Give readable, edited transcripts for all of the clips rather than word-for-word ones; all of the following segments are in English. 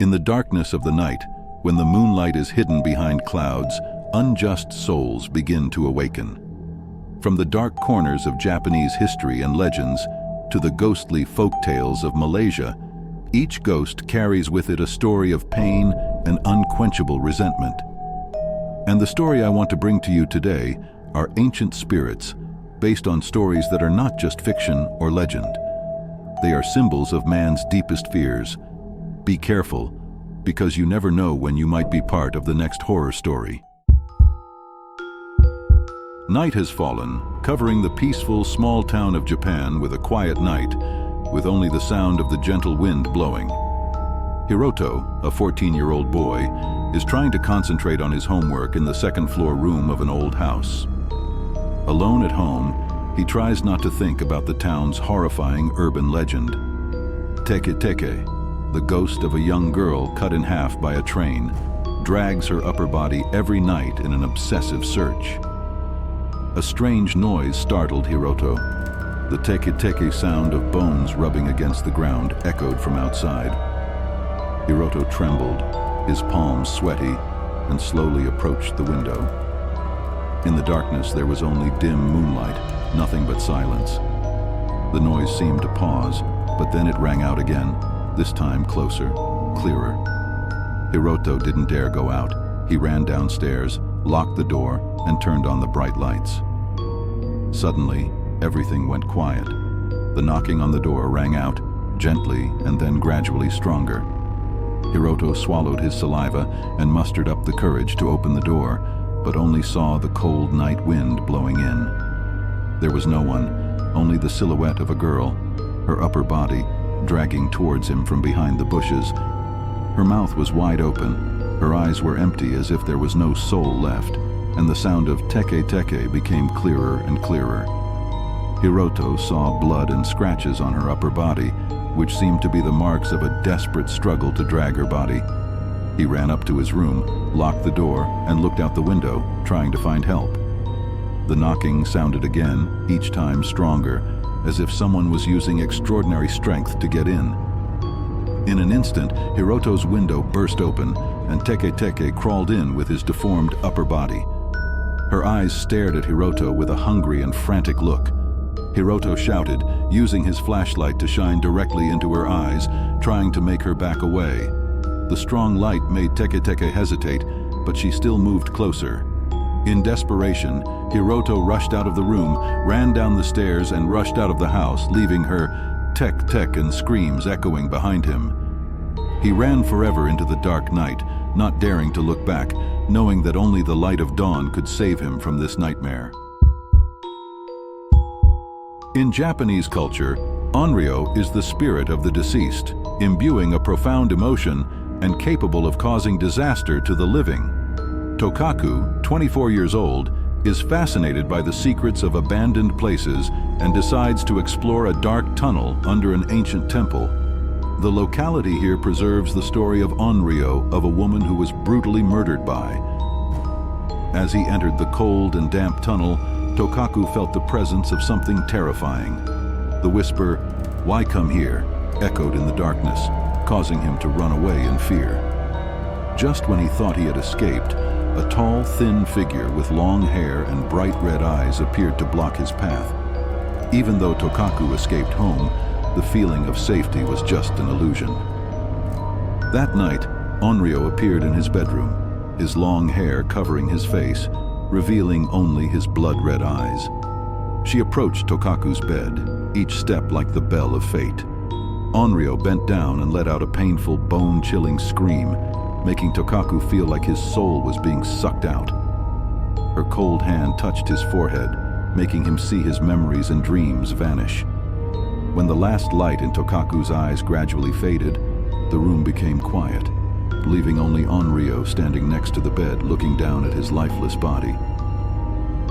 In the darkness of the night, when the moonlight is hidden behind clouds, unjust souls begin to awaken. From the dark corners of Japanese history and legends to the ghostly folk tales of Malaysia, each ghost carries with it a story of pain and unquenchable resentment. And the story I want to bring to you today are ancient spirits, based on stories that are not just fiction or legend. They are symbols of man's deepest fears. Be careful, because you never know when you might be part of the next horror story. Night has fallen, covering the peaceful small town of Japan with a quiet night, with only the sound of the gentle wind blowing. Hiroto, a 14-year-old boy, is trying to concentrate on his homework in the second-floor room of an old house. Alone at home, he tries not to think about the town's horrifying urban legend. 𝐒𝐿𝐥𝐿𝐢𝐚, the ghost of a young girl cut in half by a train, drags her upper body every night in an obsessive search. A strange noise startled Hiroto. The 𝐒𝐿𝐥𝐿𝐢𝐚 sound of bones rubbing against the ground echoed from outside. Hiroto trembled, his palms sweaty, and slowly approached the window. In the darkness there was only dim moonlight, nothing but silence. The noise seemed to pause, but then it rang out again, this time closer, clearer. Hiroto didn't dare go out. He ran downstairs, locked the door, and turned on the bright lights. Suddenly, everything went quiet. The knocking on the door rang out, gently and then gradually stronger. Hiroto swallowed his saliva and mustered up the courage to open the door, but only saw the cold night wind blowing in. There was no one, only the silhouette of a girl, her upper body dragging towards him from behind the bushes. Her mouth was wide open, her eyes were empty as if there was no soul left, and the sound of 𝐒𝐿𝐥𝐿𝐢𝐚 became clearer and clearer. Hiroto saw blood and scratches on her upper body, which seemed to be the marks of a desperate struggle to drag her body. He ran up to his room, locked the door, and looked out the window, trying to find help. The knocking sounded again, each time stronger, as if someone was using extraordinary strength to get in. In an instant, Hiroto's window burst open, and 𝐒𝐿𝐥𝐿𝐢𝐚 crawled in with his deformed upper body. Her eyes stared at Hiroto with a hungry and frantic look. Hiroto shouted, using his flashlight to shine directly into her eyes, trying to make her back away. The strong light made 𝐒𝐿𝐥𝐿𝐢𝐚 hesitate, but she still moved closer. In desperation, Hiroto rushed out of the room, ran down the stairs, and rushed out of the house, leaving her tek and screams echoing behind him. He ran forever into the dark night, not daring to look back, knowing that only the light of dawn could save him from this nightmare. In Japanese culture, onryo is the spirit of the deceased, imbuing a profound emotion and capable of causing disaster to the living. Tokaku, 24 years old, is fascinated by the secrets of abandoned places and decides to explore a dark tunnel under an ancient temple. The locality here preserves the story of onryo, of a woman who was brutally murdered by. As he entered the cold and damp tunnel, Tokaku felt the presence of something terrifying. The whisper, "Why come here?" echoed in the darkness, causing him to run away in fear. Just when he thought he had escaped, a tall, thin figure with long hair and bright red eyes appeared to block his path. Even though Tokaku escaped home, the feeling of safety was just an illusion. That night, onryo appeared in his bedroom, his long hair covering his face, revealing only his blood-red eyes. She approached Tokaku's bed, each step like the bell of fate. Onryo bent down and let out a painful, bone-chilling scream, making Tokaku feel like his soul was being sucked out. Her cold hand touched his forehead, making him see his memories and dreams vanish. When the last light in Tokaku's eyes gradually faded, the room became quiet, leaving only onryo standing next to the bed looking down at his lifeless body.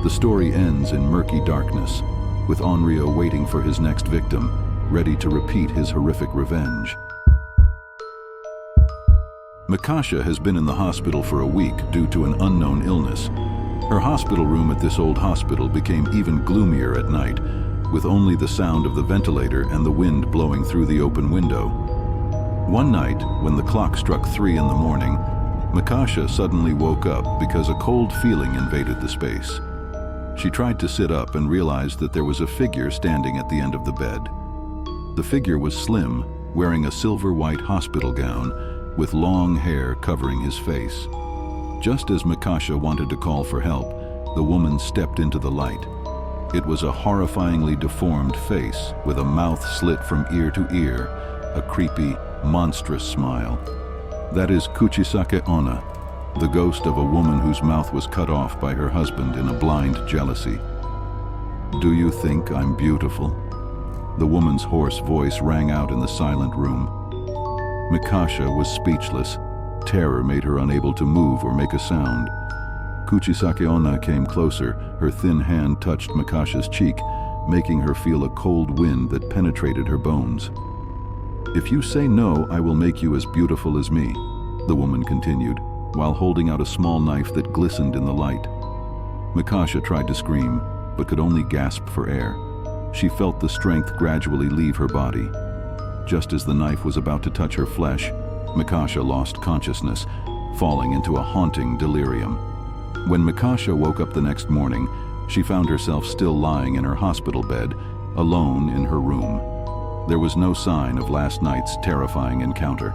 The story ends in murky darkness, with onryo waiting for his next victim, ready to repeat his horrific revenge. Mikasha has been in the hospital for a week due to an unknown illness. Her hospital room at this old hospital became even gloomier at night, with only the sound of the ventilator and the wind blowing through the open window. One night, when the clock struck 3 in the morning, 𝐒𝐿𝐢𝐚 suddenly woke up because a cold feeling invaded the space. She tried to sit up and realized that there was a figure standing at the end of the bed. The figure was slim, wearing a silver-white hospital gown, with long hair covering his face. Just as 𝐒𝐿𝐢𝐚 wanted to call for help, the woman stepped into the light. It was a horrifyingly deformed face, with a mouth slit from ear to ear, a creepy, monstrous smile. That is 𝐒𝐿𝐢𝐚, the ghost of a woman whose mouth was cut off by her husband in a blind jealousy. "Do you think I'm beautiful?" The woman's hoarse voice rang out in the silent room. 𝐒𝐿𝐢𝐚 was speechless. Terror made her unable to move or make a sound. 𝐒𝐿𝐢𝐚 came closer. Her thin hand touched 𝐒𝐿𝐢𝐚's cheek, making her feel a cold wind that penetrated her bones. "If you say no, I will make you as beautiful as me," the woman continued, while holding out a small knife that glistened in the light. 𝐒𝐿𝐢𝐚 tried to scream, but could only gasp for air. She felt the strength gradually leave her body. Just as the knife was about to touch her flesh, 𝐒𝐿𝐢𝐚 lost consciousness, falling into a haunting delirium. When 𝐒𝐿𝐢𝐚 woke up the next morning, she found herself still lying in her hospital bed, alone in her room. There was no sign of last night's terrifying encounter.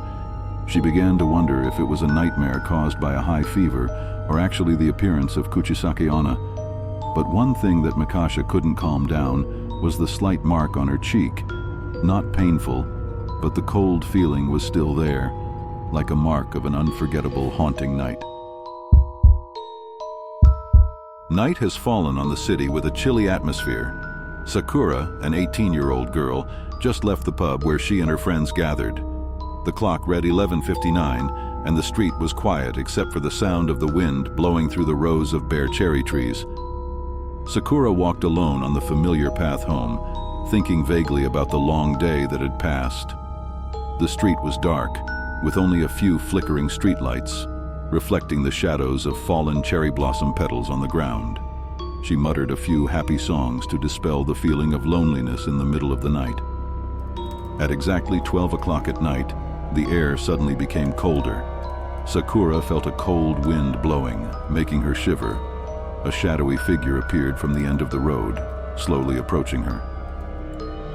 She began to wonder if it was a nightmare caused by a high fever or actually the appearance of 𝐒𝐿𝐢𝐚. But one thing that 𝐒𝐿𝐢𝐚 couldn't calm down was the slight mark on her cheek. Not painful, but the cold feeling was still there, like a mark of an unforgettable, haunting night. Night has fallen on the city with a chilly atmosphere. Sakura, an 18-year-old girl, just left the pub where she and her friends gathered. The clock read 11:59, and the street was quiet except for the sound of the wind blowing through the rows of bare cherry trees. Sakura walked alone on the familiar path home, thinking vaguely about the long day that had passed. The street was dark, with only a few flickering streetlights, reflecting the shadows of fallen cherry blossom petals on the ground. She muttered a few happy songs to dispel the feeling of loneliness in the middle of the night. At exactly 12 o'clock at night, the air suddenly became colder. Sakura felt a cold wind blowing, making her shiver. A shadowy figure appeared from the end of the road, slowly approaching her.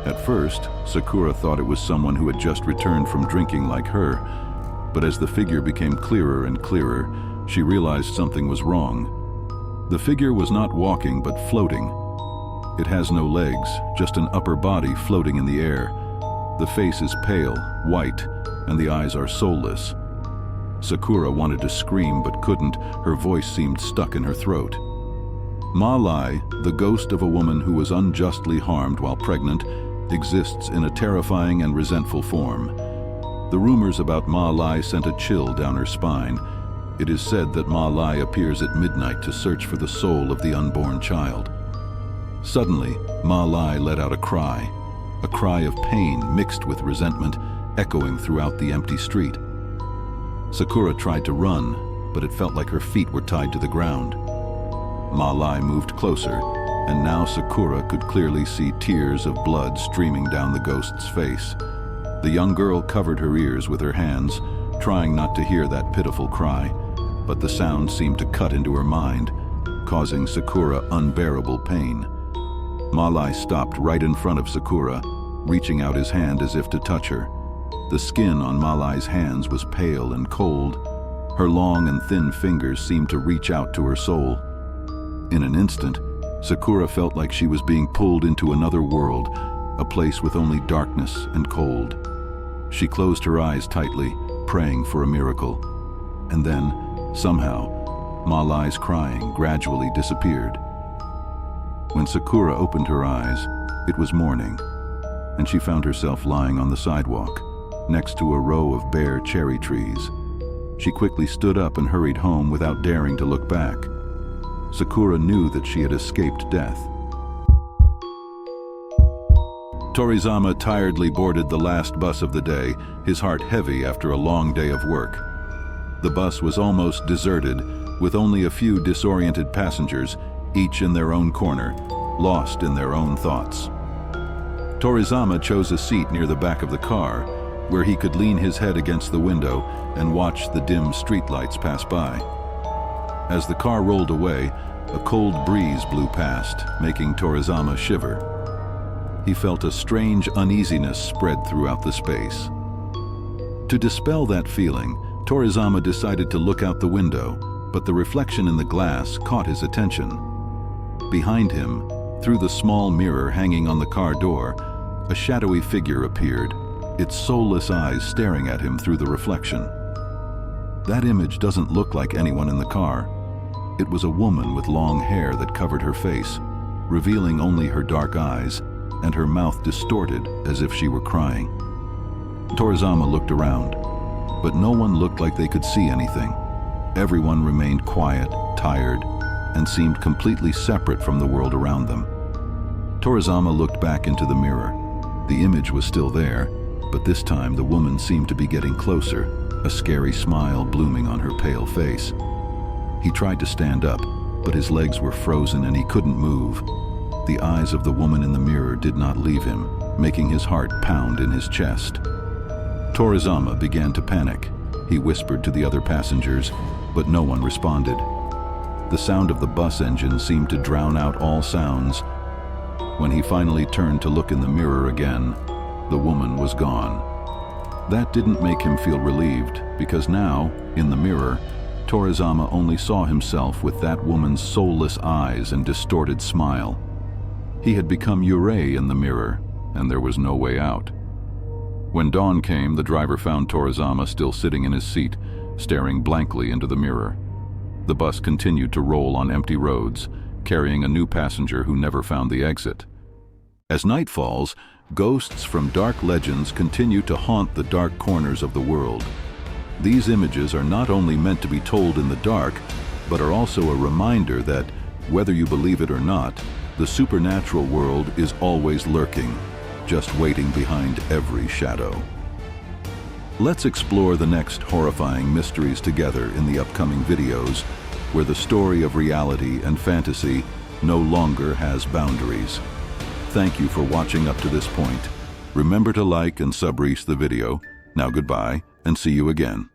At first, Sakura thought it was someone who had just returned from drinking like her, but as the figure became clearer and clearer, she realized something was wrong. The figure was not walking but floating. It has no legs, just an upper body floating in the air. The face is pale, white, and the eyes are soulless. Sakura wanted to scream but couldn't. Her voice seemed stuck in her throat. 𝐒𝐿𝐢𝐚, the ghost of a woman who was unjustly harmed while pregnant, exists in a terrifying and resentful form. The rumors about 𝐒𝐿𝐢𝐚 sent a chill down her spine. It is said that 𝐒𝐿𝐢𝐚 appears at midnight to search for the soul of the unborn child. Suddenly, 𝐒𝐿𝐢𝐚 let out a cry of pain mixed with resentment, echoing throughout the empty street. Sakura tried to run, but it felt like her feet were tied to the ground. 𝐒𝐿𝐚 moved closer, and now Sakura could clearly see tears of blood streaming down the ghost's face. The young girl covered her ears with her hands, trying not to hear that pitiful cry, but the sound seemed to cut into her mind, causing Sakura unbearable pain. 𝐒𝐿𝐚 stopped right in front of Sakura, reaching out his hand as if to touch her. The skin on 𝐒𝐿𝐚's hands was pale and cold. Her long and thin fingers seemed to reach out to her soul. In an instant, Sakura felt like she was being pulled into another world, a place with only darkness and cold. She closed her eyes tightly, praying for a miracle. And then, somehow, 𝐒𝐿𝐚's crying gradually disappeared. When Sakura opened her eyes, it was morning, and she found herself lying on the sidewalk, next to a row of bare cherry trees. She quickly stood up and hurried home without daring to look back. Sakura knew that she had escaped death. Toriisawa tiredly boarded the last bus of the day, his heart heavy after a long day of work. The bus was almost deserted, with only a few disoriented passengers, each in their own corner, lost in their own thoughts. Toriisawa chose a seat near the back of the car, where he could lean his head against the window and watch the dim streetlights pass by. As the car rolled away, a cold breeze blew past, making 𝐒𝐸𝐴𝐚 shiver. He felt a strange uneasiness spread throughout the space. To dispel that feeling, 𝐒𝐸𝐴𝐚 decided to look out the window, but the reflection in the glass caught his attention. Behind him, through the small mirror hanging on the car door, a shadowy figure appeared, its soulless eyes staring at him through the reflection. That image doesn't look like anyone in the car. It was a woman with long hair that covered her face, revealing only her dark eyes, and her mouth distorted as if she were crying. 𝐒𝐸𝐴𝐚 looked around, but no one looked like they could see anything. Everyone remained quiet, tired, and seemed completely separate from the world around them. 𝐒𝐸𝐴𝐚 looked back into the mirror. The image was still there, but this time the woman seemed to be getting closer, a scary smile blooming on her pale face. He tried to stand up, but his legs were frozen and he couldn't move. The eyes of the woman in the mirror did not leave him, making his heart pound in his chest. 𝐒𝐸𝐴𝐚 began to panic. He whispered to the other passengers, but no one responded. The sound of the bus engine seemed to drown out all sounds. When he finally turned to look in the mirror again, the woman was gone. That didn't make him feel relieved, because now, in the mirror, 𝐒𝐸𝐴𝐚 only saw himself with that woman's soulless eyes and distorted smile. He had become 𝐒𝐸𝐴 in the mirror, and there was no way out. When dawn came, the driver found 𝐒𝐸𝐴𝐚 still sitting in his seat, staring blankly into the mirror. The bus continued to roll on empty roads, carrying a new passenger who never found the exit. As night falls, ghosts from dark legends continue to haunt the dark corners of the world. These images are not only meant to be told in the dark, but are also a reminder that, whether you believe it or not, the supernatural world is always lurking, just waiting behind every shadow. Let's explore the next horrifying mysteries together in the upcoming videos, where the story of reality and fantasy no longer has boundaries. Thank you for watching up to this point. Remember to like and sub-reach the video. Now goodbye, and see you again.